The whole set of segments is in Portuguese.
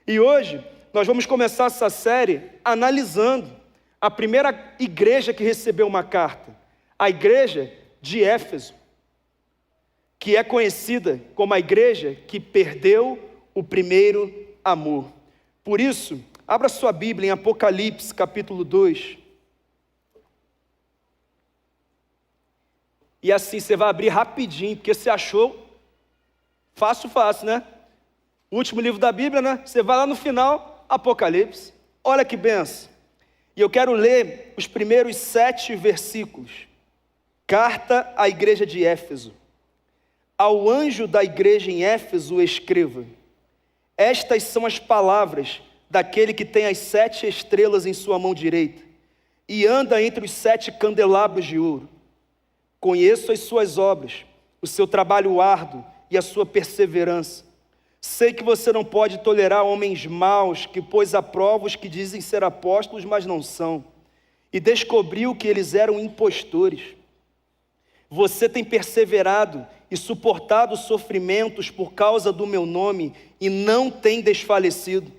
E hoje nós vamos começar essa série analisando a primeira igreja que recebeu uma carta, a igreja de Éfeso, que é conhecida como a igreja que perdeu o primeiro amor. Por isso, abra sua Bíblia em Apocalipse capítulo 2. E assim você vai abrir rapidinho, porque você achou fácil, né? O último livro da Bíblia, né? Você vai lá no final, Apocalipse. Olha que benção. E eu quero ler os primeiros 7 versículos. Carta à igreja de Éfeso. Ao anjo da igreja em Éfeso escreva: estas são as palavras daquele que tem as 7 estrelas em sua mão direita e anda entre os 7 candelabros de ouro. Conheço as suas obras, o seu trabalho árduo e a sua perseverança. Sei que você não pode tolerar homens maus, que pôs à prova os que dizem ser apóstolos, mas não são, e descobriu que eles eram impostores. Você tem perseverado e suportado sofrimentos por causa do meu nome e não tem desfalecido.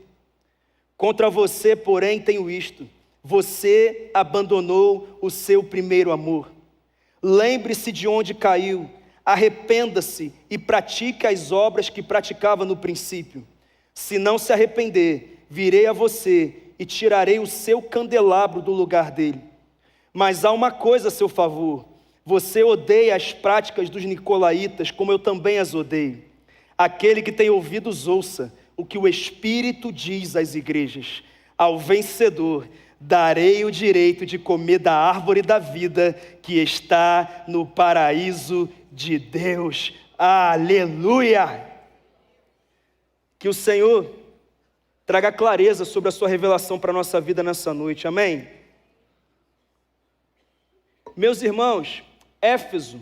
Contra você, porém, tenho isto: você abandonou o seu primeiro amor. Lembre-se de onde caiu, arrependa-se e pratique as obras que praticava no princípio. Se não se arrepender, virei a você e tirarei o seu candelabro do lugar dele. Mas há uma coisa a seu favor: você odeia as práticas dos nicolaítas, como eu também as odeio. Aquele que tem ouvidos ouça o que o Espírito diz às igrejas. Ao vencedor darei o direito de comer da árvore da vida que está no paraíso de Deus. Aleluia! Que o Senhor traga clareza sobre a sua revelação para a nossa vida nessa noite, amém? Meus irmãos, Éfeso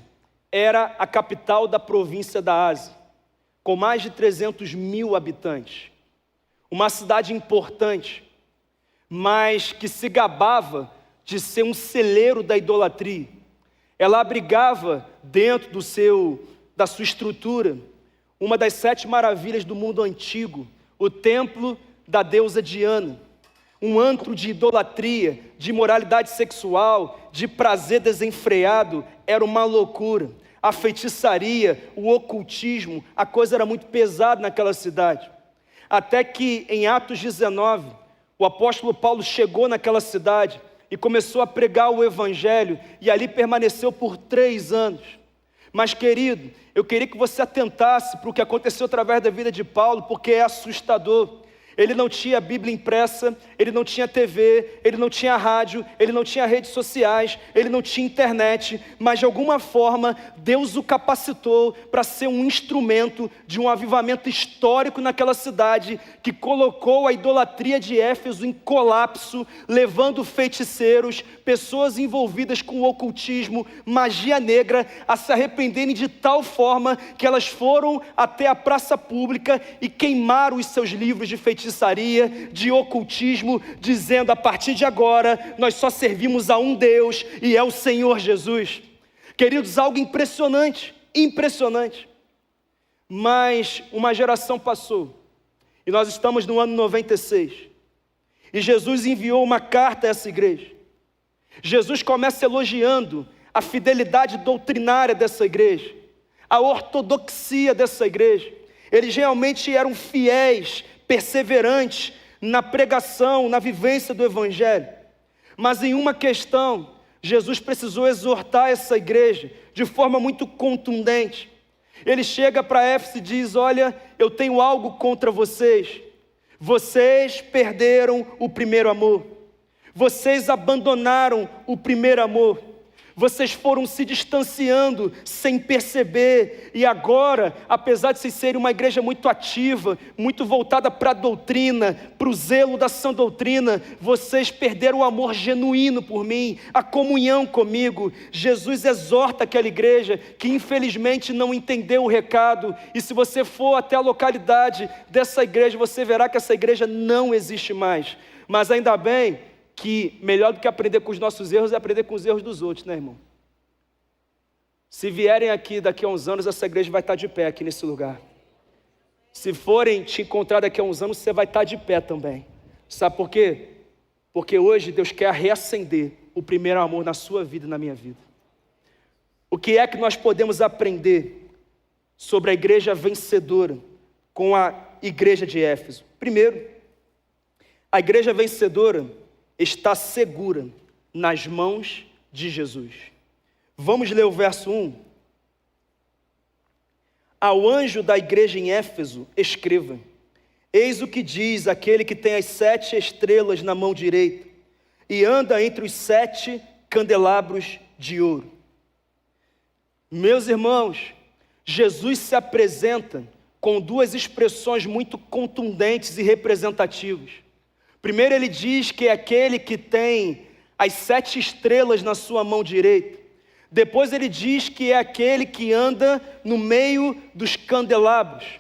era a capital da província da Ásia, com mais de 300 mil habitantes. Uma cidade importante, mas que se gabava de ser um celeiro da idolatria. Ela abrigava dentro da sua estrutura uma das 7 maravilhas do mundo antigo, o templo da deusa Diana, um antro de idolatria, de imoralidade sexual, de prazer desenfreado. Era uma loucura. A feitiçaria, o ocultismo, a coisa era muito pesada naquela cidade. Até que em Atos 19, o apóstolo Paulo chegou naquela cidade e começou a pregar o evangelho, e ali permaneceu por 3 anos. Mas querido, eu queria que você atentasse para o que aconteceu através da vida de Paulo, porque é assustador. Ele não tinha Bíblia impressa, ele não tinha TV, ele não tinha rádio, ele não tinha redes sociais, ele não tinha internet, mas de alguma forma Deus o capacitou para ser um instrumento de um avivamento histórico naquela cidade, que colocou a idolatria de Éfeso em colapso, levando feiticeiros, pessoas envolvidas com o ocultismo, magia negra, a se arrependerem de tal forma que elas foram até a praça pública e queimaram os seus livros de feitiçaria, de ocultismo, dizendo: a partir de agora nós só servimos a um Deus, e é o Senhor Jesus. Queridos, algo impressionante, impressionante. Mas uma geração passou, e nós estamos no ano 96, e Jesus enviou uma carta a essa igreja. Jesus começa elogiando a fidelidade doutrinária dessa igreja, a ortodoxia dessa igreja. Eles realmente eram fiéis, perseverantes na pregação, na vivência do evangelho. Mas em uma questão, Jesus precisou exortar essa igreja de forma muito contundente. Ele chega para Éfeso e diz: olha, eu tenho algo contra vocês. Vocês perderam o primeiro amor. Vocês abandonaram o primeiro amor. Vocês foram se distanciando sem perceber, e agora, apesar de vocês serem uma igreja muito ativa, muito voltada para a doutrina, para o zelo da sã doutrina, vocês perderam o amor genuíno por mim, a comunhão comigo. Jesus exorta aquela igreja que infelizmente não entendeu o recado, e se você for até a localidade dessa igreja, você verá que essa igreja não existe mais. Mas ainda bem que melhor do que aprender com os nossos erros é aprender com os erros dos outros, né, irmão? Se vierem aqui daqui a uns anos, essa igreja vai estar de pé aqui nesse lugar. Se forem te encontrar daqui a uns anos, você vai estar de pé também. Sabe por quê? Porque hoje Deus quer reacender o primeiro amor na sua vida e na minha vida. O que é que nós podemos aprender sobre a igreja vencedora com a igreja de Éfeso? Primeiro, a igreja vencedora está segura nas mãos de Jesus. Vamos ler o verso 1. Ao anjo da igreja em Éfeso, escreva: eis o que diz aquele que tem as 7 estrelas na mão direita e anda entre os 7 candelabros de ouro. Meus irmãos, Jesus se apresenta com 2 expressões muito contundentes e representativas. Primeiro, ele diz que é aquele que tem as 7 estrelas na sua mão direita. Depois ele diz que é aquele que anda no meio dos candelabros.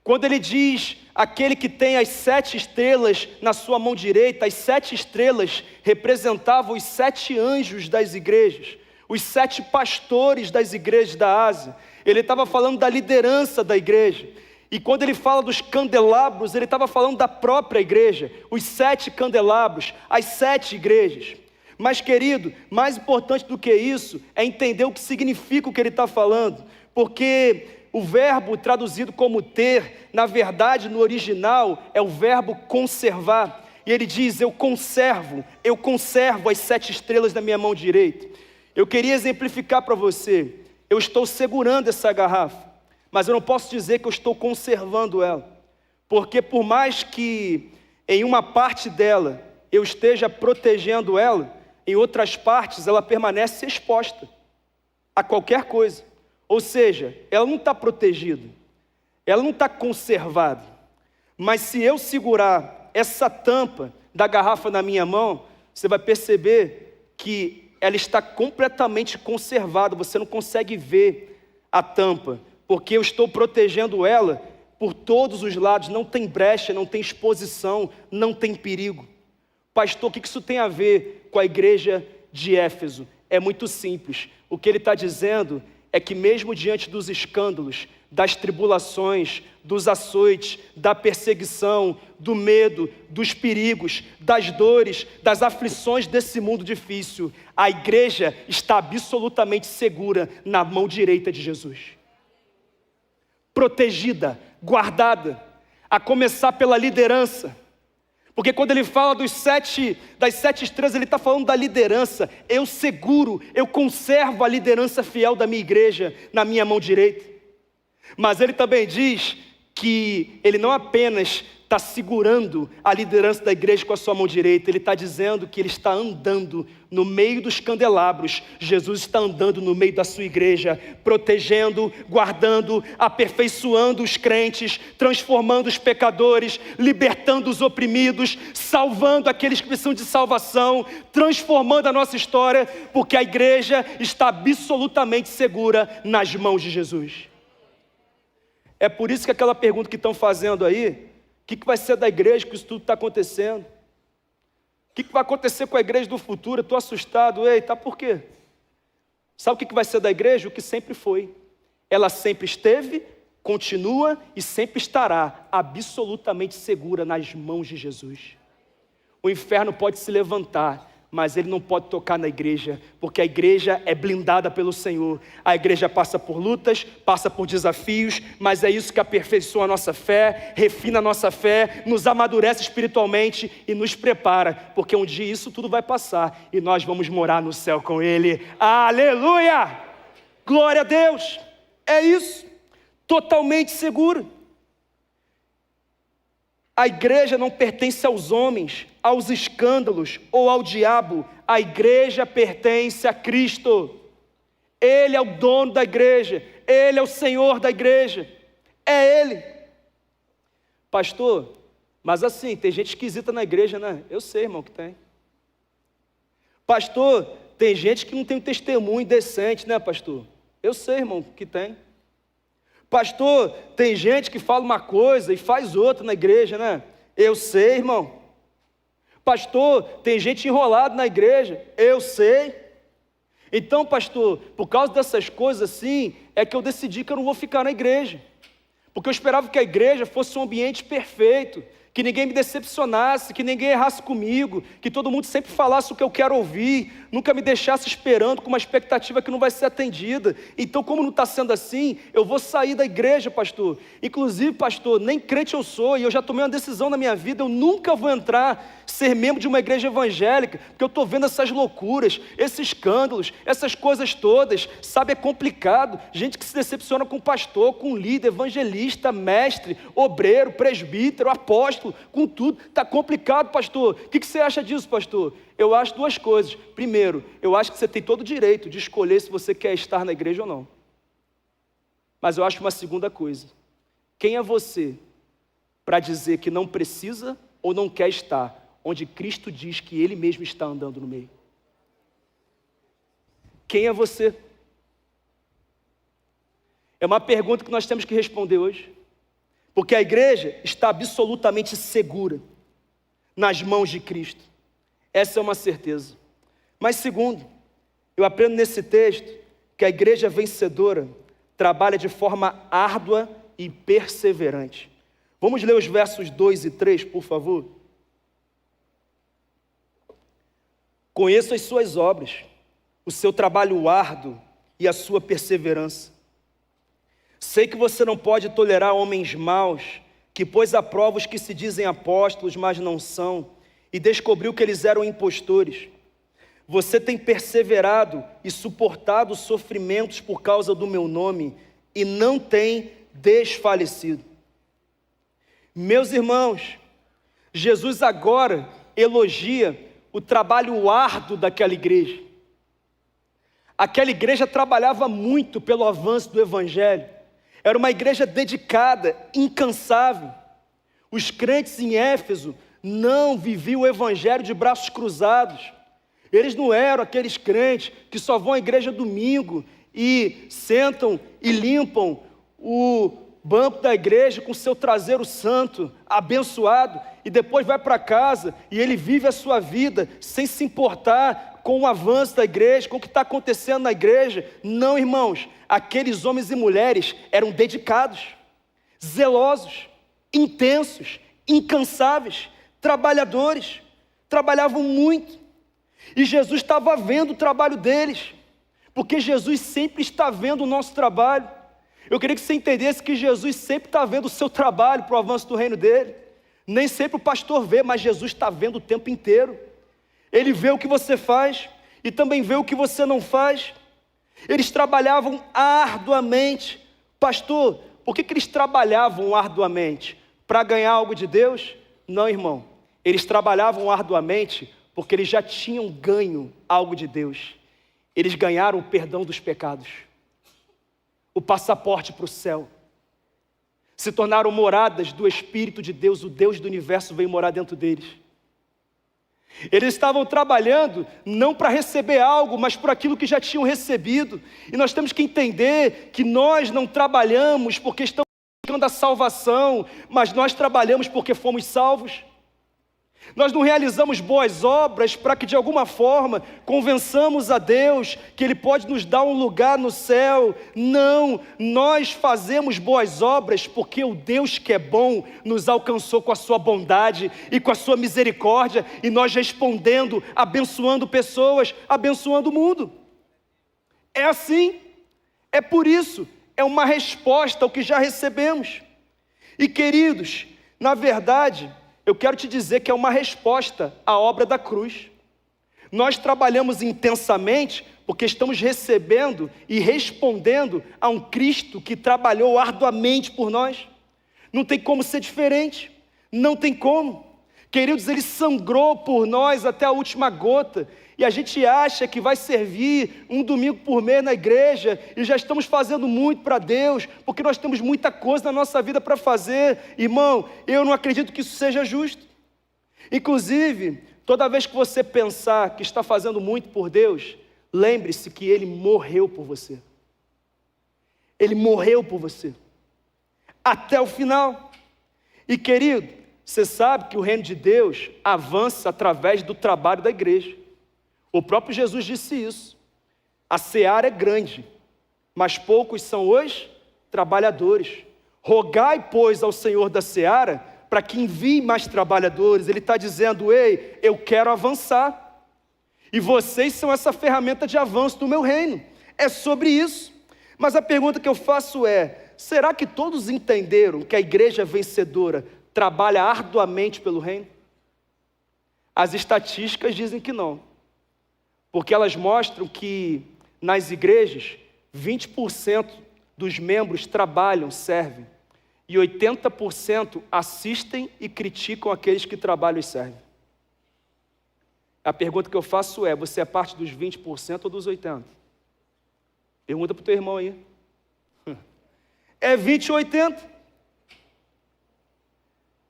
Quando ele diz aquele que tem as 7 estrelas na sua mão direita, as 7 estrelas representavam os 7 anjos das igrejas, os 7 pastores das igrejas da Ásia. Ele estava falando da liderança da igreja. E quando ele fala dos candelabros, ele estava falando da própria igreja, os 7 candelabros, as 7 igrejas. Mas, querido, mais importante do que isso é entender o que significa o que ele está falando, porque o verbo traduzido como ter, na verdade, no original, é o verbo conservar. E ele diz: eu conservo as 7 estrelas na minha mão direita. Eu queria exemplificar para você, eu estou segurando essa garrafa, mas eu não posso dizer que eu estou conservando ela, porque por mais que em uma parte dela eu esteja protegendo ela, em outras partes ela permanece exposta a qualquer coisa. Ou seja, ela não está protegida, ela não está conservada. Mas se eu segurar essa tampa da garrafa na minha mão, você vai perceber que ela está completamente conservada, você não consegue ver a tampa, porque eu estou protegendo ela por todos os lados, não tem brecha, não tem exposição, não tem perigo. Pastor, o que isso tem a ver com a igreja de Éfeso? É muito simples. O que ele está dizendo é que mesmo diante dos escândalos, das tribulações, dos açoites, da perseguição, do medo, dos perigos, das dores, das aflições desse mundo difícil, a igreja está absolutamente segura na mão direita de Jesus. Protegida, guardada, a começar pela liderança. Porque quando ele fala das 7 estrelas, ele está falando da liderança. Eu seguro, eu conservo a liderança fiel da minha igreja na minha mão direita. Mas ele também diz que ele não apenas está segurando a liderança da igreja com a sua mão direita, ele está dizendo que ele está andando no meio dos candelabros. Jesus está andando no meio da sua igreja, protegendo, guardando, aperfeiçoando os crentes, transformando os pecadores, libertando os oprimidos, salvando aqueles que precisam de salvação, transformando a nossa história, porque a igreja está absolutamente segura nas mãos de Jesus. É por isso que aquela pergunta que estão fazendo aí, o que vai ser da igreja que isso tudo está acontecendo? O que vai acontecer com a igreja do futuro? Eu estou assustado. Eita, por quê? Sabe o que vai ser da igreja? O que sempre foi. Ela sempre esteve, continua e sempre estará absolutamente segura nas mãos de Jesus. O inferno pode se levantar, mas ele não pode tocar na igreja, porque a igreja é blindada pelo Senhor. A igreja passa por lutas, passa por desafios, mas é isso que aperfeiçoa a nossa fé, refina a nossa fé, nos amadurece espiritualmente e nos prepara, porque um dia isso tudo vai passar e nós vamos morar no céu com Ele. Aleluia! Glória a Deus! É isso, totalmente seguro. A igreja não pertence aos homens, aos escândalos ou ao diabo. A igreja pertence a Cristo. Ele é o dono da igreja, Ele é o Senhor da igreja, é Ele. Pastor, mas assim, tem gente esquisita na igreja, né? Eu sei, irmão, que tem. Pastor, tem gente que não tem um testemunho decente, né, pastor? Eu sei, irmão, que tem. Pastor, tem gente que fala uma coisa e faz outra na igreja, né? Eu sei, irmão. Pastor, tem gente enrolada na igreja. Eu sei. Então, pastor, por causa dessas coisas assim, é que eu decidi que eu não vou ficar na igreja. porque eu esperava que a igreja fosse um ambiente perfeito, que ninguém me decepcionasse, que ninguém errasse comigo, que todo mundo sempre falasse o que eu quero ouvir, nunca me deixasse esperando com uma expectativa que não vai ser atendida. Então, como não está sendo assim, eu vou sair da igreja, pastor. Inclusive, pastor, nem crente eu sou, e eu já tomei uma decisão na minha vida, eu nunca vou ser membro de uma igreja evangélica, porque eu estou vendo essas loucuras, esses escândalos, essas coisas todas, sabe, é complicado. Gente que se decepciona com pastor, com líder, evangelista, mestre, obreiro, presbítero, apóstolo, com tudo, está complicado, pastor. O que você acha disso, pastor? Eu acho duas coisas. Primeiro, eu acho que você tem todo o direito de escolher se você quer estar na igreja ou não. Mas eu acho uma segunda coisa. Quem é você para dizer que não precisa ou não quer estar onde Cristo diz que Ele mesmo está andando no meio? Quem é você? É uma pergunta que nós temos que responder hoje. Porque a igreja está absolutamente segura nas mãos de Cristo. Essa é uma certeza. Mas segundo, eu aprendo nesse texto que a igreja vencedora trabalha de forma árdua e perseverante. Vamos ler os versos 2 e 3, por favor? Conheço as suas obras, o seu trabalho árduo e a sua perseverança. Sei que você não pode tolerar homens maus, que pôs à prova os que se dizem apóstolos, mas não são, e descobriu que eles eram impostores. Você tem perseverado e suportado sofrimentos por causa do meu nome, e não tem desfalecido. Meus irmãos, Jesus agora elogia o trabalho árduo daquela igreja. Aquela igreja trabalhava muito pelo avanço do evangelho. Era uma igreja dedicada, incansável. Os crentes em Éfeso não viviam o evangelho de braços cruzados. Eles não eram aqueles crentes que só vão à igreja domingo e sentam e limpam o banco da igreja com seu traseiro santo, abençoado, e depois vai para casa e ele vive a sua vida sem se importar com o avanço da igreja, com o que está acontecendo na igreja. Não, irmãos, aqueles homens e mulheres eram dedicados, zelosos, intensos, incansáveis, trabalhadores, trabalhavam muito, e Jesus estava vendo o trabalho deles, porque Jesus sempre está vendo o nosso trabalho. Eu queria que você entendesse que Jesus sempre está vendo o seu trabalho para o avanço do reino dele. Nem sempre o pastor vê, mas Jesus está vendo o tempo inteiro. Ele vê o que você faz e também vê o que você não faz. Eles trabalhavam arduamente. Pastor, por que eles trabalhavam arduamente? Para ganhar algo de Deus? Não, irmão. Eles trabalhavam arduamente porque eles já tinham ganho algo de Deus. Eles ganharam o perdão dos pecados, o passaporte para o céu. Se tornaram moradas do Espírito de Deus. O Deus do universo veio morar dentro deles. Eles estavam trabalhando não para receber algo, mas por aquilo que já tinham recebido. E nós temos que entender que nós não trabalhamos porque estamos buscando a salvação, mas nós trabalhamos porque fomos salvos. Nós não realizamos boas obras para que de alguma forma convençamos a Deus que Ele pode nos dar um lugar no céu. Não, nós fazemos boas obras porque o Deus que é bom nos alcançou com a sua bondade e com a sua misericórdia, e nós respondendo, abençoando pessoas, abençoando o mundo. É assim, é por isso, é uma resposta ao que já recebemos. E queridos, na verdade, eu quero te dizer que é uma resposta à obra da cruz. Nós trabalhamos intensamente porque estamos recebendo e respondendo a um Cristo que trabalhou arduamente por nós. Não tem como ser diferente, não tem como. Queridos, Ele sangrou por nós até a última gota, e a gente acha que vai servir um domingo por mês na igreja, e já estamos fazendo muito para Deus, porque nós temos muita coisa na nossa vida para fazer. Irmão, eu não acredito que isso seja justo. Inclusive, toda vez que você pensar que está fazendo muito por Deus, lembre-se que Ele morreu por você. Ele morreu por você, até o final. E querido, você sabe que o reino de Deus avança através do trabalho da igreja. O próprio Jesus disse isso. A seara é grande, mas poucos são os trabalhadores. Rogai, pois, ao Senhor da seara, para que envie mais trabalhadores. Ele está dizendo, ei, eu quero avançar. E vocês são essa ferramenta de avanço do meu reino. É sobre isso. Mas a pergunta que eu faço é, será que todos entenderam que a igreja vencedora trabalha arduamente pelo reino? As estatísticas dizem que não. Porque elas mostram que nas igrejas, 20% dos membros trabalham, servem. E 80% assistem e criticam aqueles que trabalham e servem. A pergunta que eu faço é, você é parte dos 20% ou dos 80%? Pergunta para o teu irmão aí. É 20 ou 80?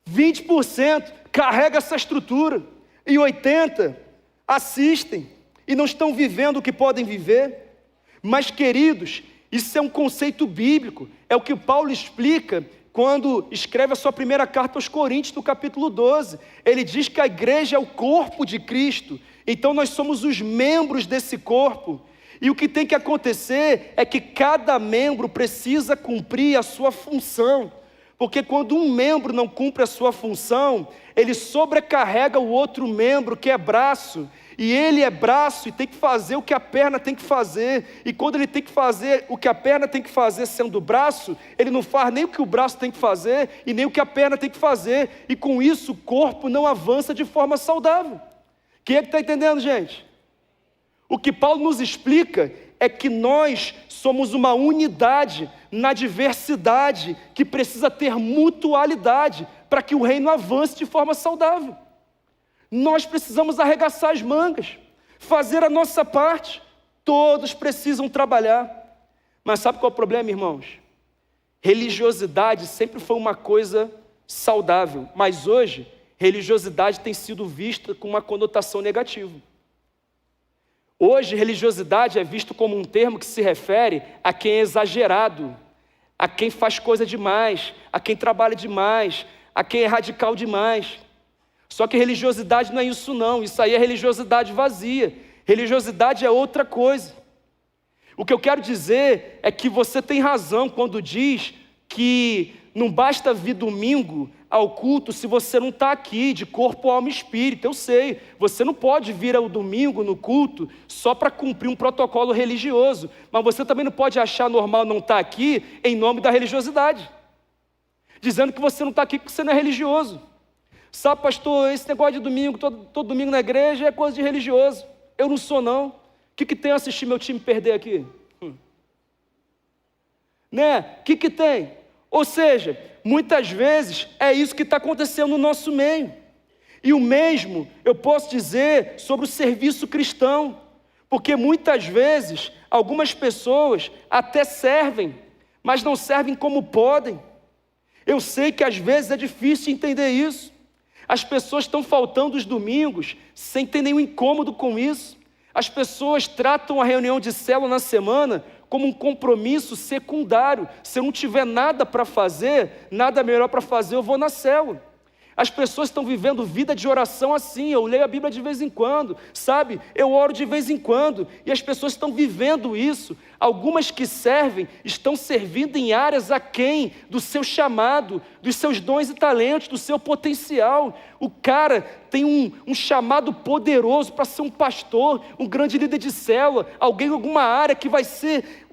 20% carrega essa estrutura e 80% assistem e não estão vivendo o que podem viver. Mas, queridos, isso é um conceito bíblico, é o que Paulo explica quando escreve a sua primeira carta aos Coríntios, no capítulo 12. Ele diz que a igreja é o corpo de Cristo, então nós somos os membros desse corpo. E o que tem que acontecer é que cada membro precisa cumprir a sua função. Porque quando um membro não cumpre a sua função, ele sobrecarrega o outro membro que é braço. E ele é braço e tem que fazer o que a perna tem que fazer. E quando ele tem que fazer o que a perna tem que fazer sendo braço, ele não faz nem o que o braço tem que fazer e nem o que a perna tem que fazer. E com isso o corpo não avança de forma saudável. Quem é que está entendendo, gente? O que Paulo nos explica é que nós somos uma unidade na diversidade que precisa ter mutualidade para que o reino avance de forma saudável. Nós precisamos arregaçar as mangas, fazer a nossa parte. Todos precisam trabalhar. Mas sabe qual é o problema, irmãos? Religiosidade sempre foi uma coisa saudável, mas hoje religiosidade tem sido vista com uma conotação negativa. Hoje, religiosidade é visto como um termo que se refere a quem é exagerado, a quem faz coisa demais, a quem trabalha demais, a quem é radical demais. Só que religiosidade não é isso não, isso aí é religiosidade vazia. Religiosidade é outra coisa. O que eu quero dizer é que você tem razão quando diz que não basta vir domingo ao culto se você não está aqui de corpo, alma e espírito. Eu sei, você não pode vir ao domingo no culto só para cumprir um protocolo religioso, mas você também não pode achar normal não estar aqui em nome da religiosidade, dizendo que você não está aqui porque você não é religioso. Sabe, pastor, esse negócio de domingo, todo domingo na igreja é coisa de religioso. Eu não sou não. O que tem a assistir meu time perder aqui? Né? O que tem? Ou seja, muitas vezes é isso que está acontecendo no nosso meio. E o mesmo eu posso dizer sobre o serviço cristão, porque muitas vezes algumas pessoas até servem, mas não servem como podem. Eu sei que às vezes é difícil entender isso. As pessoas estão faltando os domingos sem ter nenhum incômodo com isso. As pessoas tratam a reunião de célula na semana como um compromisso secundário. Se eu não tiver nada para fazer, nada melhor para fazer, eu vou na célula. As pessoas estão vivendo vida de oração assim, eu leio a Bíblia de vez em quando, sabe? Eu oro de vez em quando, e as pessoas estão vivendo isso. Algumas que servem, estão servindo em áreas aquém do seu chamado, dos seus dons e talentos, do seu potencial. O cara tem um chamado poderoso para ser um pastor, um grande líder de célula, alguém em alguma área que vai ser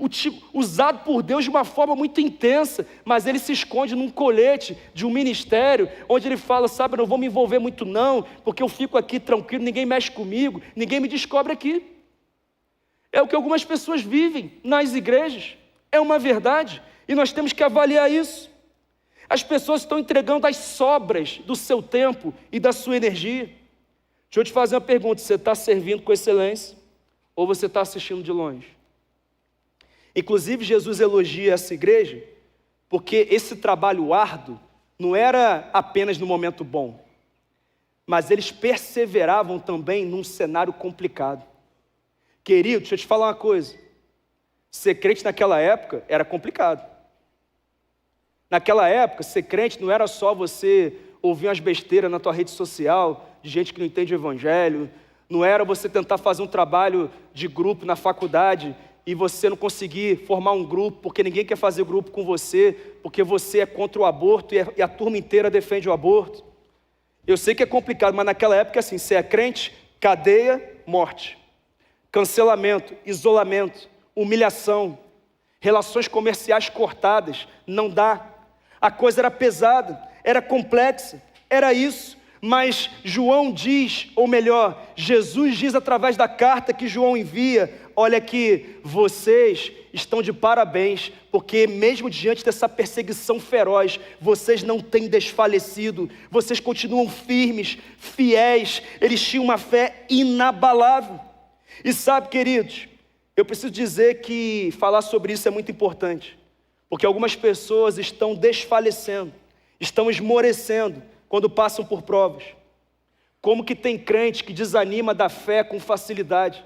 usado por Deus de uma forma muito intensa, mas ele se esconde num colete de um ministério, onde ele fala, sabe, eu não vou me envolver muito não, porque eu fico aqui tranquilo, ninguém mexe comigo, ninguém me descobre aqui. É o que algumas pessoas vivem nas igrejas, é uma verdade, e nós temos que avaliar isso. As pessoas estão entregando as sobras do seu tempo e da sua energia. Deixa eu te fazer uma pergunta, você está servindo com excelência ou você está assistindo de longe? Inclusive Jesus elogia essa igreja, porque esse trabalho árduo não era apenas no momento bom, mas eles perseveravam também num cenário complicado. Querido, deixa eu te falar uma coisa, ser crente naquela época era complicado. Naquela época, ser crente não era só você ouvir umas besteiras na tua rede social, de gente que não entende o evangelho, não era você tentar fazer um trabalho de grupo na faculdade e você não conseguir formar um grupo, porque ninguém quer fazer grupo com você, porque você é contra o aborto e a turma inteira defende o aborto. Eu sei que é complicado, mas naquela época assim, você é crente, cadeia, morte. Cancelamento, isolamento, humilhação, relações comerciais cortadas, não dá. A coisa era pesada, era complexa, era isso. Mas João diz, ou melhor, Jesus diz através da carta que João envia: olha aqui, vocês estão de parabéns, porque mesmo diante dessa perseguição feroz, vocês não têm desfalecido, vocês continuam firmes, fiéis, eles tinham uma fé inabalável. E sabe, queridos, eu preciso dizer que falar sobre isso é muito importante, porque algumas pessoas estão desfalecendo, estão esmorecendo quando passam por provas. Como que tem crente que desanima da fé com facilidade?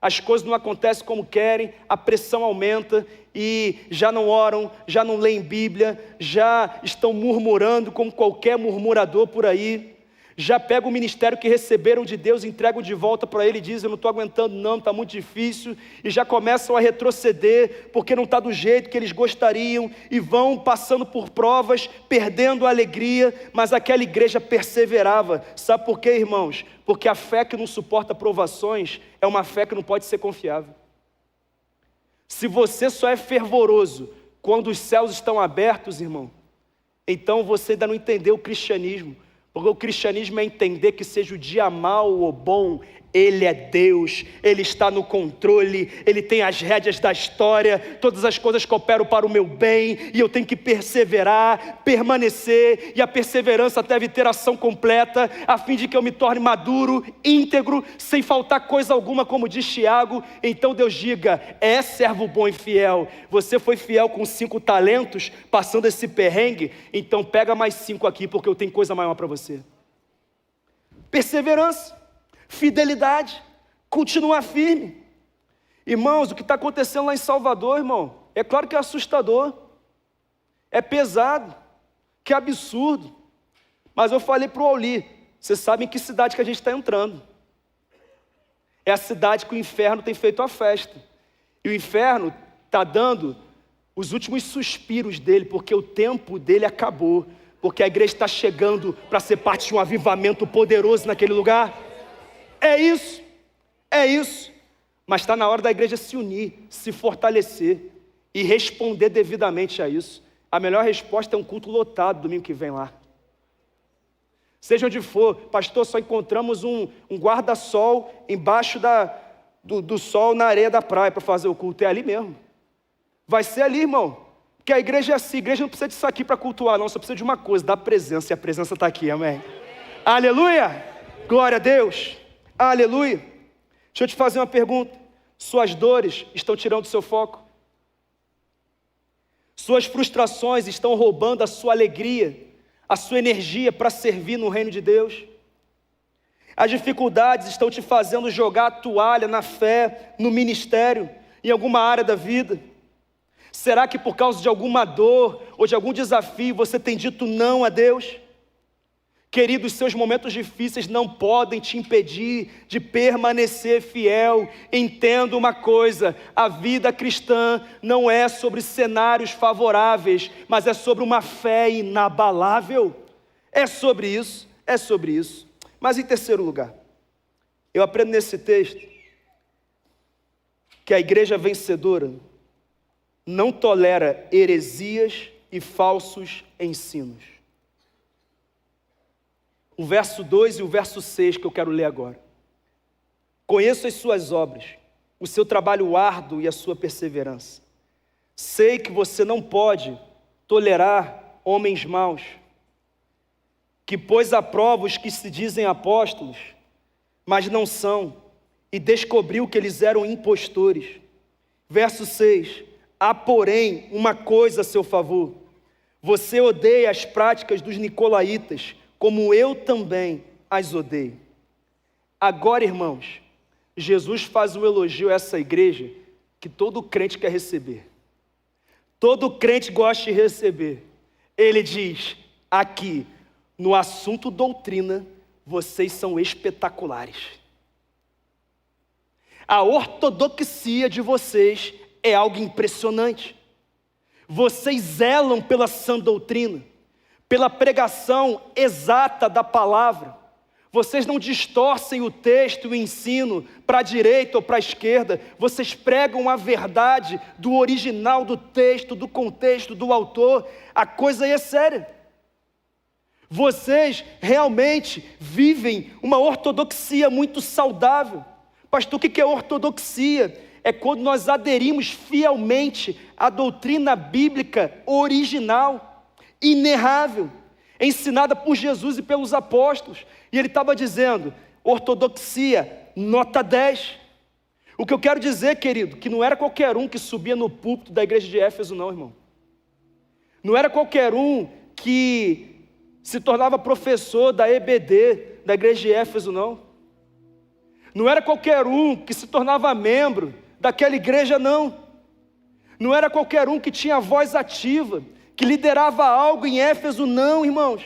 As coisas não acontecem como querem, a pressão aumenta e já não oram, já não leem Bíblia, já estão murmurando como qualquer murmurador por aí. Já pegam o ministério que receberam de Deus, entregam de volta para ele e dizem: eu não estou aguentando não, está muito difícil. E já começam a retroceder, porque não está do jeito que eles gostariam. E vão passando por provas, perdendo a alegria. Mas aquela igreja perseverava. Sabe por quê, irmãos? Porque a fé que não suporta provações é uma fé que não pode ser confiável. Se você só é fervoroso quando os céus estão abertos, irmão, então você ainda não entendeu o cristianismo. Porque o cristianismo é entender que seja o dia mau ou bom, Ele é Deus, Ele está no controle, Ele tem as rédeas da história, todas as coisas cooperam para o meu bem, e eu tenho que perseverar, permanecer, e a perseverança deve ter ação completa, a fim de que eu me torne maduro, íntegro, sem faltar coisa alguma, como diz Tiago. Então Deus diga: é servo bom e fiel, você foi fiel com 5 talentos, passando esse perrengue, então pega mais 5 aqui, porque eu tenho coisa maior para você. Perseverança, fidelidade, continuar firme. Irmãos, o que está acontecendo lá em Salvador, irmão, é claro que é assustador, é pesado, que absurdo. Mas eu falei para o Auli: vocês sabem que cidade que a gente está entrando. É a cidade que o inferno tem feito a festa. E o inferno está dando os últimos suspiros dele, porque o tempo dele acabou. Porque a igreja está chegando para ser parte de um avivamento poderoso naquele lugar. É isso, mas está na hora da igreja se unir, se fortalecer e responder devidamente a isso. A melhor resposta é um culto lotado domingo que vem lá. Seja onde for: pastor, só encontramos um guarda-sol embaixo do sol na areia da praia para fazer o culto. É ali mesmo, vai ser ali, irmão. Porque a igreja é assim, a igreja não precisa disso aqui para cultuar não, só precisa de uma coisa: da presença, e a presença está aqui, amém? Aleluia, glória a Deus. Aleluia. Deixa eu te fazer uma pergunta: suas dores estão tirando o seu foco? Suas frustrações estão roubando a sua alegria, a sua energia para servir no reino de Deus? As dificuldades estão te fazendo jogar a toalha na fé, no ministério, em alguma área da vida? Será que por causa de alguma dor ou de algum desafio você tem dito não a Deus? Queridos, seus momentos difíceis não podem te impedir de permanecer fiel. Entenda uma coisa: a vida cristã não é sobre cenários favoráveis, mas é sobre uma fé inabalável. É sobre isso. Mas em terceiro lugar, eu aprendo nesse texto que a igreja vencedora não tolera heresias e falsos ensinos. O verso 2 e o verso 6 que eu quero ler agora. Conheço as suas obras, o seu trabalho árduo e a sua perseverança. Sei que você não pode tolerar homens maus, que pôs à prova os que se dizem apóstolos, mas não são, e descobriu que eles eram impostores. Verso 6. Há, porém, uma coisa a seu favor: você odeia as práticas dos nicolaítas, como eu também as odeio. Agora, irmãos, Jesus faz um elogio a essa igreja que todo crente quer receber. Todo crente gosta de receber. Ele diz: aqui, no assunto doutrina, vocês são espetaculares. A ortodoxia de vocês é algo impressionante. Vocês zelam pela sã doutrina, pela pregação exata da palavra. Vocês não distorcem o texto e o ensino para a direita ou para a esquerda. Vocês pregam a verdade do original do texto, do contexto, do autor. A coisa aí é séria. Vocês realmente vivem uma ortodoxia muito saudável. Pastor, o que é ortodoxia? É quando nós aderimos fielmente à doutrina bíblica original, inerrável, ensinada por Jesus e pelos apóstolos. E ele estava dizendo, ortodoxia, nota 10. O que eu quero dizer, querido, que não era qualquer um que subia no púlpito da igreja de Éfeso, não, irmão. Não era qualquer um que se tornava professor da EBD, da igreja de Éfeso, não. Não era qualquer um que se tornava membro daquela igreja, não. Não era qualquer um que tinha voz ativa, que liderava algo em Éfeso, não, irmãos.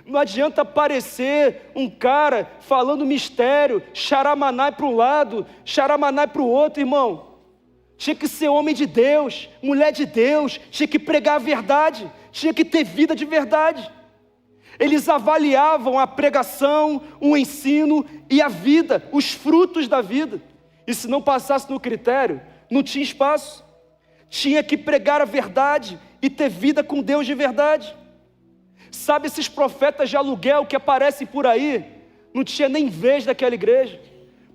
Não adianta aparecer um cara falando mistério, xaramanai para um lado, xaramanai para o outro, irmão. Tinha que ser homem de Deus, mulher de Deus, tinha que pregar a verdade, tinha que ter vida de verdade. Eles avaliavam a pregação, o ensino e a vida, os frutos da vida. E se não passasse no critério, não tinha espaço. Tinha que pregar a verdade e ter vida com Deus de verdade. Sabe esses profetas de aluguel que aparecem por aí? Não tinha nem vez daquela igreja,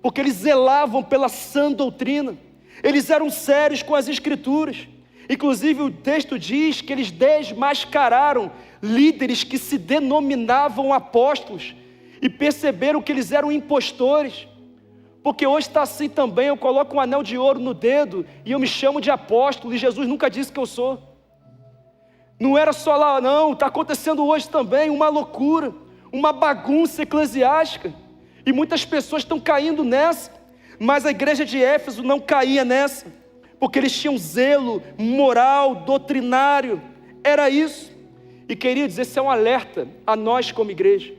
porque eles zelavam pela sã doutrina. Eles eram sérios com as escrituras. Inclusive o texto diz que eles desmascararam líderes que se denominavam apóstolos e perceberam que eles eram impostores. Porque hoje está assim também, eu coloco um anel de ouro no dedo e eu me chamo de apóstolo e Jesus nunca disse que eu sou. Não era só lá não, está acontecendo hoje também uma loucura, uma bagunça eclesiástica. E muitas pessoas estão caindo nessa, mas a igreja de Éfeso não caía nessa, porque eles tinham zelo moral, doutrinário, era isso. E queridos, esse é um alerta a nós como igreja,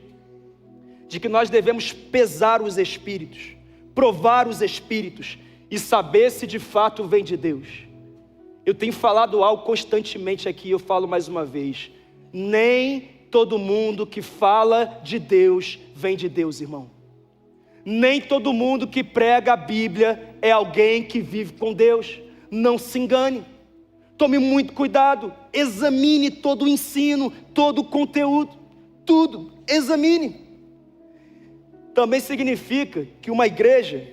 de que nós devemos pesar os espíritos, provar os espíritos e saber se de fato vem de Deus. Eu tenho falado algo constantemente aqui, eu falo mais uma vez, nem todo mundo que fala de Deus vem de Deus, irmão. Nem todo mundo que prega a Bíblia é alguém que vive com Deus. Não se engane. Tome muito cuidado, examine todo o ensino, todo o conteúdo, tudo, examine. Também significa que uma igreja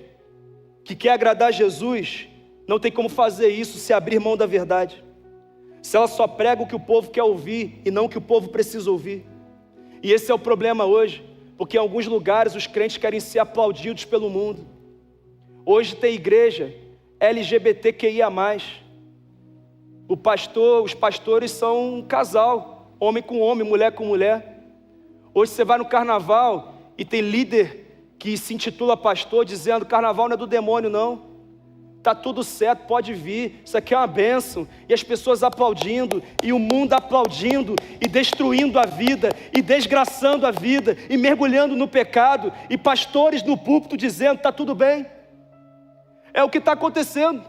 que quer agradar a Jesus não tem como fazer isso se abrir mão da verdade. Se ela só prega o que o povo quer ouvir e não o que o povo precisa ouvir. E esse é o problema hoje, porque em alguns lugares os crentes querem ser aplaudidos pelo mundo. Hoje tem igreja LGBTQIA+. Os pastores são um casal, homem com homem, mulher com mulher. Hoje você vai no carnaval e tem líder que se intitula pastor dizendo: carnaval não é do demônio não, está tudo certo, pode vir, isso aqui é uma bênção. E as pessoas aplaudindo, e o mundo aplaudindo, e destruindo a vida, e desgraçando a vida, e mergulhando no pecado, e pastores no púlpito dizendo: está tudo bem. É o que está acontecendo,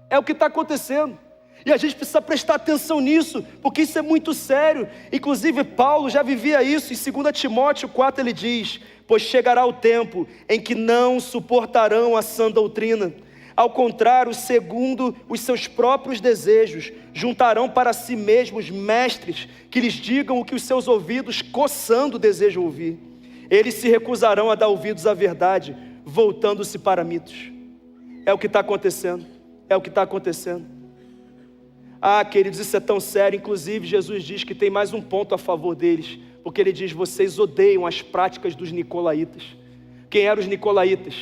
é o que está acontecendo. E a gente precisa prestar atenção nisso, porque isso é muito sério. Inclusive Paulo já vivia isso. Em 2 Timóteo 4 ele diz: pois chegará o tempo em que não suportarão a sã doutrina. Ao contrário, segundo os seus próprios desejos, juntarão para si mesmos mestres que lhes digam o que os seus ouvidos coçando desejam ouvir. Eles se recusarão a dar ouvidos à verdade, voltando-se para mitos. É o que está acontecendo, é o que está acontecendo. Ah, queridos, isso é tão sério. Inclusive Jesus diz que tem mais um ponto a favor deles, porque ele diz: vocês odeiam as práticas dos nicolaítas. Quem eram os nicolaítas?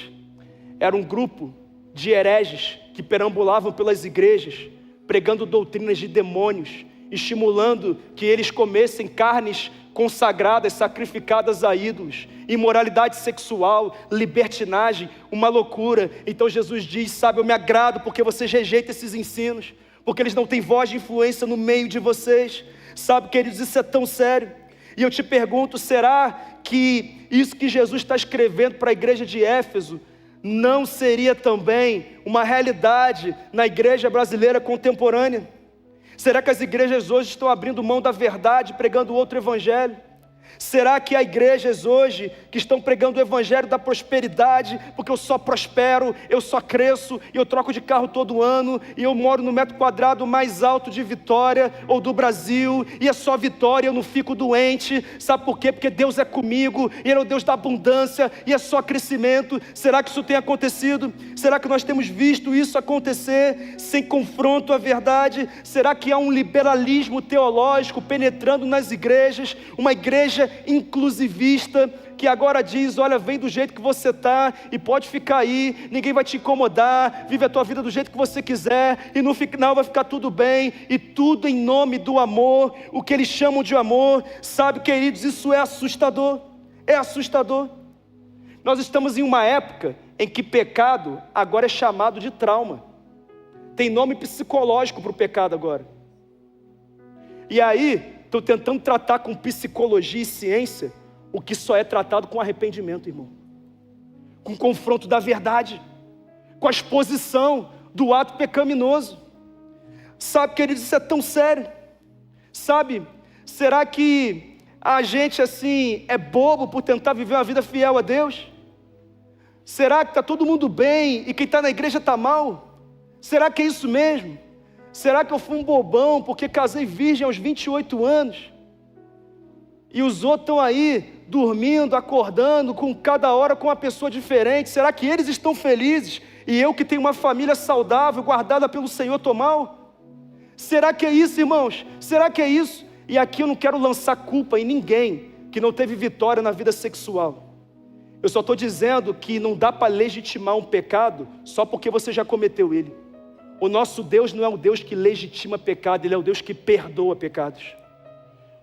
Era um grupo de hereges que perambulavam pelas igrejas, pregando doutrinas de demônios, estimulando que eles comessem carnes consagradas, sacrificadas a ídolos, imoralidade sexual, libertinagem, uma loucura. Então Jesus diz: sabe, eu me agrado porque vocês rejeitam esses ensinos, porque eles não têm voz de influência no meio de vocês. Sabe, queridos, isso é tão sério. E eu te pergunto, será que isso que Jesus está escrevendo para a igreja de Éfeso não seria também uma realidade na igreja brasileira contemporânea? Será que as igrejas hoje estão abrindo mão da verdade, pregando outro evangelho? Será que há igrejas hoje que estão pregando o evangelho da prosperidade, porque eu só prospero, eu só cresço, e eu troco de carro todo ano, e eu moro no metro quadrado mais alto de Vitória ou do Brasil, e é só vitória, eu não fico doente? Sabe por quê? Porque Deus é comigo, e Ele é o Deus da abundância, e é só crescimento. Será que isso tem acontecido? Será que nós temos visto isso acontecer sem confronto à verdade? Será que há um liberalismo teológico penetrando nas igrejas, uma igreja inclusivista, que agora diz: olha, vem do jeito que você está e pode ficar aí, ninguém vai te incomodar, vive a tua vida do jeito que você quiser, e no final vai ficar tudo bem, e tudo em nome do amor, o que eles chamam de amor. Sabe, queridos, isso é assustador, é assustador. Nós estamos em uma época em que pecado agora é chamado de trauma, tem nome psicológico para o pecado agora, e aí estou tentando tratar com psicologia e ciência o que só é tratado com arrependimento, irmão, com confronto da verdade, com a exposição do ato pecaminoso. Sabe, queridos, isso é tão sério. Sabe, será que a gente assim é bobo por tentar viver uma vida fiel a Deus? Será que está todo mundo bem e quem está na igreja está mal? Será que é isso mesmo? Será que eu fui um bobão porque casei virgem aos 28 anos? E os outros estão aí dormindo, acordando, com cada hora com uma pessoa diferente. Será que eles estão felizes e eu que tenho uma família saudável, guardada pelo Senhor, estou mal? Será que é isso, irmãos? Será que é isso? E aqui eu não quero lançar culpa em ninguém que não teve vitória na vida sexual. Eu só estou dizendo que não dá para legitimar um pecado só porque você já cometeu ele. O nosso Deus não é um Deus que legitima pecado, Ele é o Deus que perdoa pecados.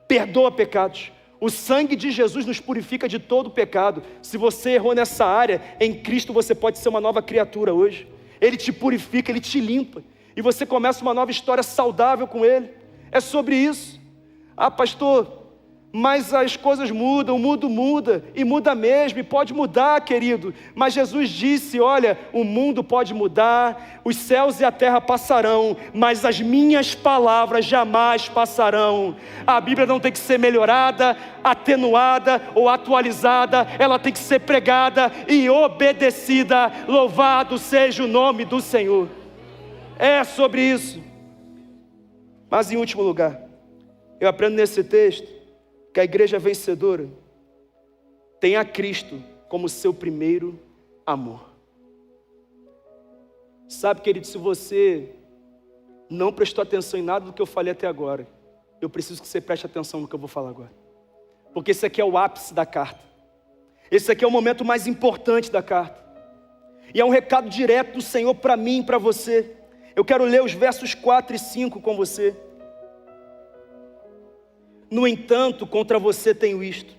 Perdoa pecados. O sangue de Jesus nos purifica de todo pecado. Se você errou nessa área, em Cristo você pode ser uma nova criatura hoje. Ele te purifica, Ele te limpa, e você começa uma nova história saudável com Ele. É sobre isso. Ah, pastor, mas as coisas mudam, o mundo muda, e muda mesmo, e pode mudar, querido. Mas Jesus disse: olha, o mundo pode mudar, os céus e a terra passarão, mas as minhas palavras jamais passarão. A Bíblia não tem que ser melhorada, atenuada ou atualizada, ela tem que ser pregada e obedecida. Louvado seja o nome do Senhor. É sobre isso. Mas em último lugar, eu aprendo nesse texto que a igreja vencedora tem a Cristo como seu primeiro amor. Sabe, querido, se você não prestou atenção em nada do que eu falei até agora, eu preciso que você preste atenção no que eu vou falar agora, porque esse aqui é o ápice da carta, esse aqui é o momento mais importante da carta, e é um recado direto do Senhor para mim e para você. Eu quero ler os versos 4 e 5 com você. No entanto, contra você tenho isto: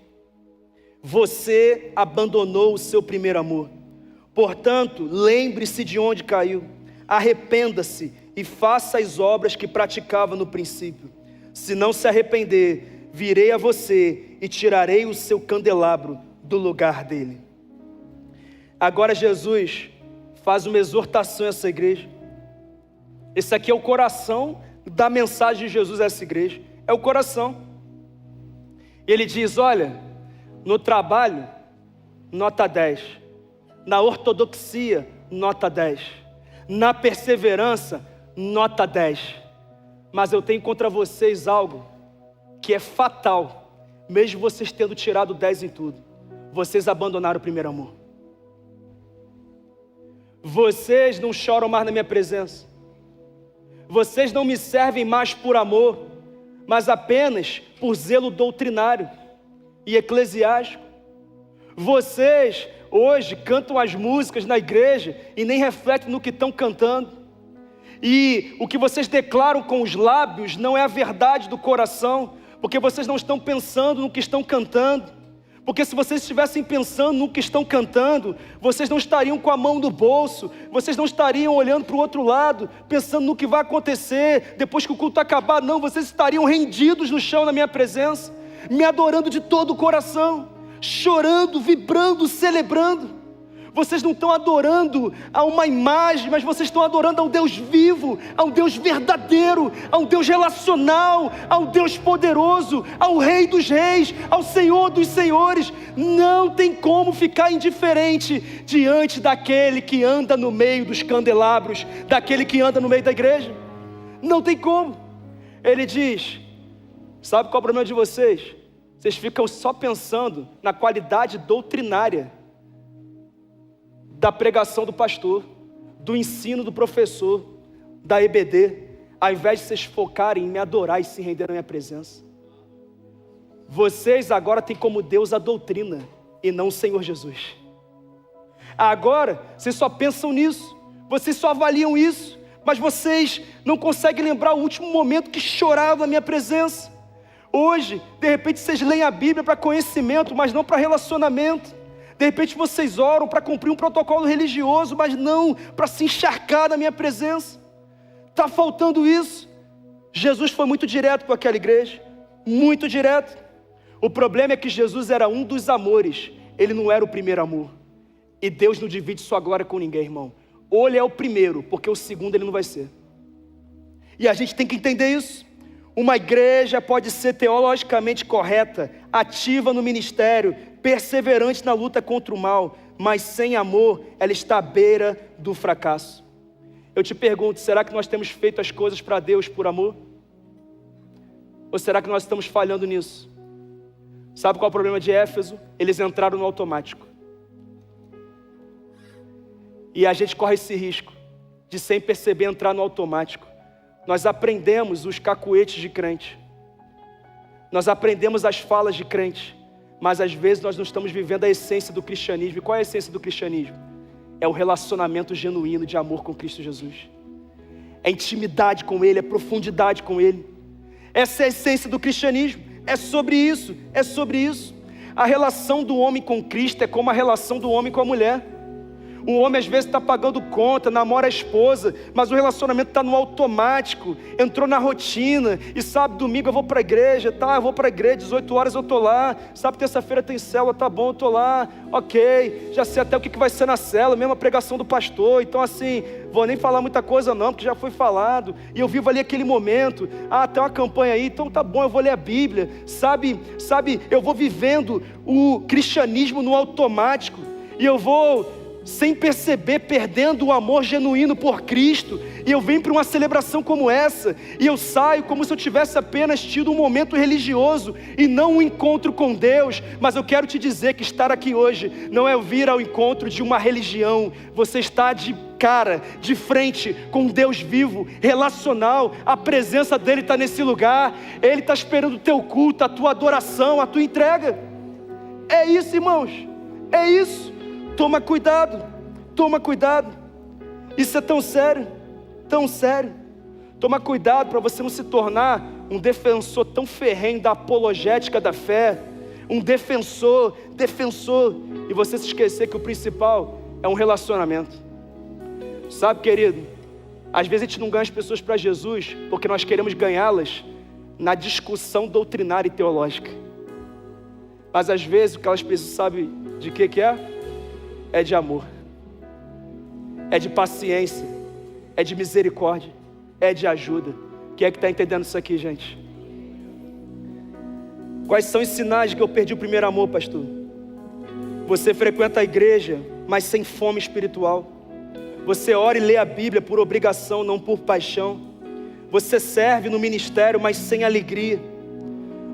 você abandonou o seu primeiro amor. Portanto, lembre-se de onde caiu, arrependa-se e faça as obras que praticava no princípio. Se não se arrepender, virei a você e tirarei o seu candelabro do lugar dele. Agora Jesus faz uma exortação a essa igreja. Esse aqui é o coração da mensagem de Jesus a essa igreja. É o coração. Ele diz: olha, no trabalho, nota 10. Na ortodoxia, nota 10. Na perseverança, nota 10. Mas eu tenho contra vocês algo que é fatal. Mesmo vocês tendo tirado 10 em tudo, vocês abandonaram o primeiro amor. Vocês não choram mais na minha presença. Vocês não me servem mais por amor, mas apenas por zelo doutrinário e eclesiástico. Vocês hoje cantam as músicas na igreja e nem refletem no que estão cantando. E o que vocês declaram com os lábios não é a verdade do coração, porque vocês não estão pensando no que estão cantando. Porque se vocês estivessem pensando no que estão cantando, vocês não estariam com a mão no bolso, vocês não estariam olhando para o outro lado, pensando no que vai acontecer depois que o culto acabar. Não, vocês estariam rendidos no chão na minha presença, me adorando de todo o coração, chorando, vibrando, celebrando. Vocês não estão adorando a uma imagem, mas vocês estão adorando ao Deus vivo, ao Deus verdadeiro, ao Deus relacional, ao Deus poderoso, ao Rei dos Reis, ao Senhor dos Senhores. Não tem como ficar indiferente diante daquele que anda no meio dos candelabros, daquele que anda no meio da igreja. Não tem como. Ele diz: sabe qual é o problema de vocês? Vocês ficam só pensando na qualidade doutrinária da pregação do pastor, do ensino do professor, da EBD, ao invés de vocês focarem em me adorar e se render na minha presença. Vocês agora têm como Deus a doutrina e não o Senhor Jesus. Agora vocês só pensam nisso, vocês só avaliam isso, mas vocês não conseguem lembrar o último momento que choraram na minha presença. Hoje, de repente vocês leem a Bíblia para conhecimento, mas não para relacionamento. De repente vocês oram para cumprir um protocolo religioso, mas não para se encharcar na minha presença. Está faltando isso. Jesus foi muito direto com aquela igreja, muito direto. O problema é que Jesus era um dos amores, ele não era o primeiro amor. E Deus não divide sua glória com ninguém, irmão. Ou ele é o primeiro, porque o segundo ele não vai ser. E a gente tem que entender isso. Uma igreja pode ser teologicamente correta, ativa no ministério, perseverante na luta contra o mal, mas sem amor, ela está à beira do fracasso. Eu te pergunto, será que nós temos feito as coisas para Deus por amor? Ou será que nós estamos falhando nisso? Sabe qual é o problema de Éfeso? Eles entraram no automático. E a gente corre esse risco de, sem perceber, entrar no automático. Nós aprendemos os cacuetes de crente. Nós aprendemos as falas de crente. Mas às vezes nós não estamos vivendo a essência do cristianismo. E qual é a essência do cristianismo? É o relacionamento genuíno de amor com Cristo Jesus. É intimidade com Ele, é profundidade com Ele. Essa é a essência do cristianismo. É sobre isso, é sobre isso. A relação do homem com Cristo é como a relação do homem com a mulher. Um homem às vezes está pagando conta, namora a esposa, mas o relacionamento está no automático, entrou na rotina, e sabe, domingo eu vou para a igreja, tá, eu vou para a igreja, 18 horas eu estou lá, sabe, terça-feira tem célula, tá bom, eu estou lá, ok, já sei até o que vai ser na célula, mesmo a pregação do pastor, então assim, vou nem falar muita coisa não, porque já foi falado, e eu vivo ali aquele momento, tem uma campanha aí, então tá bom, eu vou ler a Bíblia, sabe, eu vou vivendo o cristianismo no automático, e eu vou, sem perceber, perdendo o amor genuíno por Cristo, e eu venho para uma celebração como essa, e eu saio como se eu tivesse apenas tido um momento religioso, e não um encontro com Deus. Mas eu quero te dizer que estar aqui hoje, não é vir ao encontro de uma religião, você está de cara, de frente com Deus vivo, relacional, a presença dEle está nesse lugar, Ele está esperando o teu culto, a tua adoração, a tua entrega. É isso, irmãos, é isso. Toma cuidado, toma cuidado. Isso é tão sério, tão sério. Toma cuidado para você não se tornar um defensor tão ferrenho da apologética da fé, um defensor, e você se esquecer que o principal é um relacionamento. Sabe, querido, às vezes a gente não ganha as pessoas para Jesus porque nós queremos ganhá-las na discussão doutrinária e teológica. Mas às vezes o que elas precisam, sabe de que é? É de amor, é de paciência, é de misericórdia, é de ajuda. Quem é que está entendendo isso aqui, gente? Quais são os sinais de que eu perdi o primeiro amor, pastor? Você frequenta a igreja, mas sem fome espiritual. Você ora e lê a Bíblia por obrigação, não por paixão. Você serve no ministério, mas sem alegria.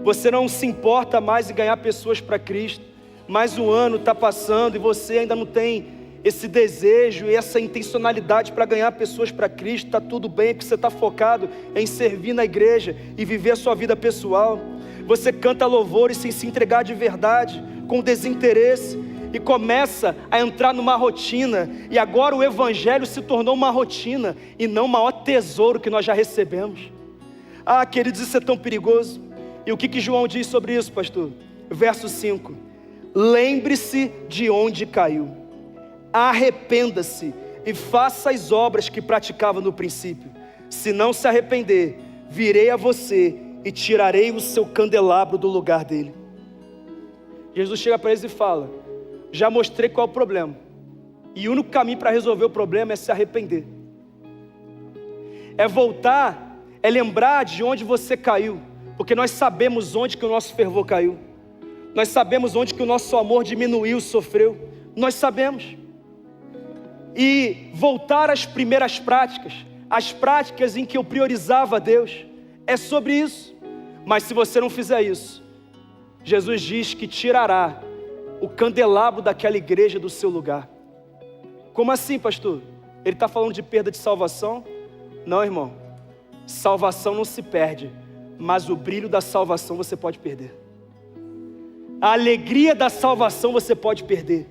Você não se importa mais em ganhar pessoas para Cristo. Mais um ano está passando e você ainda não tem esse desejo e essa intencionalidade para ganhar pessoas para Cristo. Está tudo bem, porque você está focado em servir na igreja e viver a sua vida pessoal. Você canta louvores sem se entregar de verdade, com desinteresse, e começa a entrar numa rotina, e agora o evangelho se tornou uma rotina e não o maior tesouro que nós já recebemos. Queridos, isso é tão perigoso. E o que João diz sobre isso, pastor? Verso 5: lembre-se de onde caiu, arrependa-se e faça as obras que praticava no princípio. Se não se arrepender, virei a você e tirarei o seu candelabro do lugar dele. Jesus chega para eles e fala: já mostrei qual é o problema. E o único caminho para resolver o problema é se arrepender. É voltar, é lembrar de onde você caiu. Porque nós sabemos onde que o nosso fervor caiu. Nós sabemos onde que o nosso amor diminuiu, sofreu. Nós sabemos. E voltar às primeiras práticas, as práticas em que eu priorizava Deus, é sobre isso. Mas se você não fizer isso, Jesus diz que tirará o candelabro daquela igreja do seu lugar. Como assim, pastor? Ele está falando de perda de salvação? Não, irmão. Salvação não se perde, mas o brilho da salvação você pode perder. A alegria da salvação você pode perder.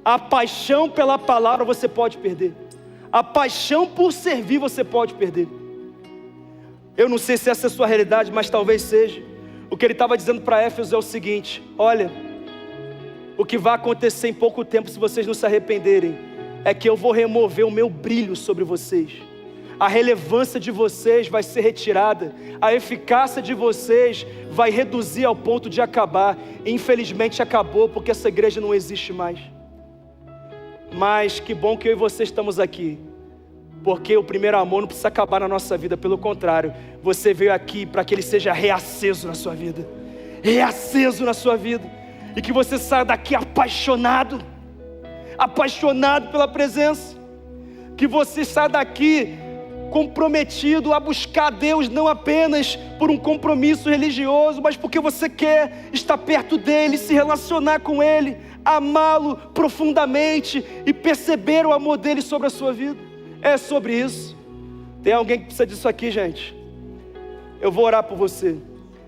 A paixão pela palavra você pode perder. A paixão por servir você pode perder. Eu não sei se essa é a sua realidade, mas talvez seja. O que ele estava dizendo para Éfeso é o seguinte: olha, o que vai acontecer em pouco tempo se vocês não se arrependerem, é que eu vou remover o meu brilho sobre vocês. A relevância de vocês vai ser retirada, a eficácia de vocês vai reduzir ao ponto de acabar. E infelizmente acabou, porque essa igreja não existe mais. Mas que bom que eu e você estamos aqui, porque o primeiro amor não precisa acabar na nossa vida. Pelo contrário, você veio aqui para que ele seja reaceso na sua vida. Reaceso na sua vida. E que você saia daqui apaixonado pela presença. Que você saia daqui comprometido a buscar Deus, não apenas por um compromisso religioso, mas porque você quer estar perto dEle, se relacionar com Ele, amá-lo profundamente e perceber o amor dEle sobre a sua vida. É sobre isso. Tem alguém que precisa disso aqui, gente? Eu vou orar por você.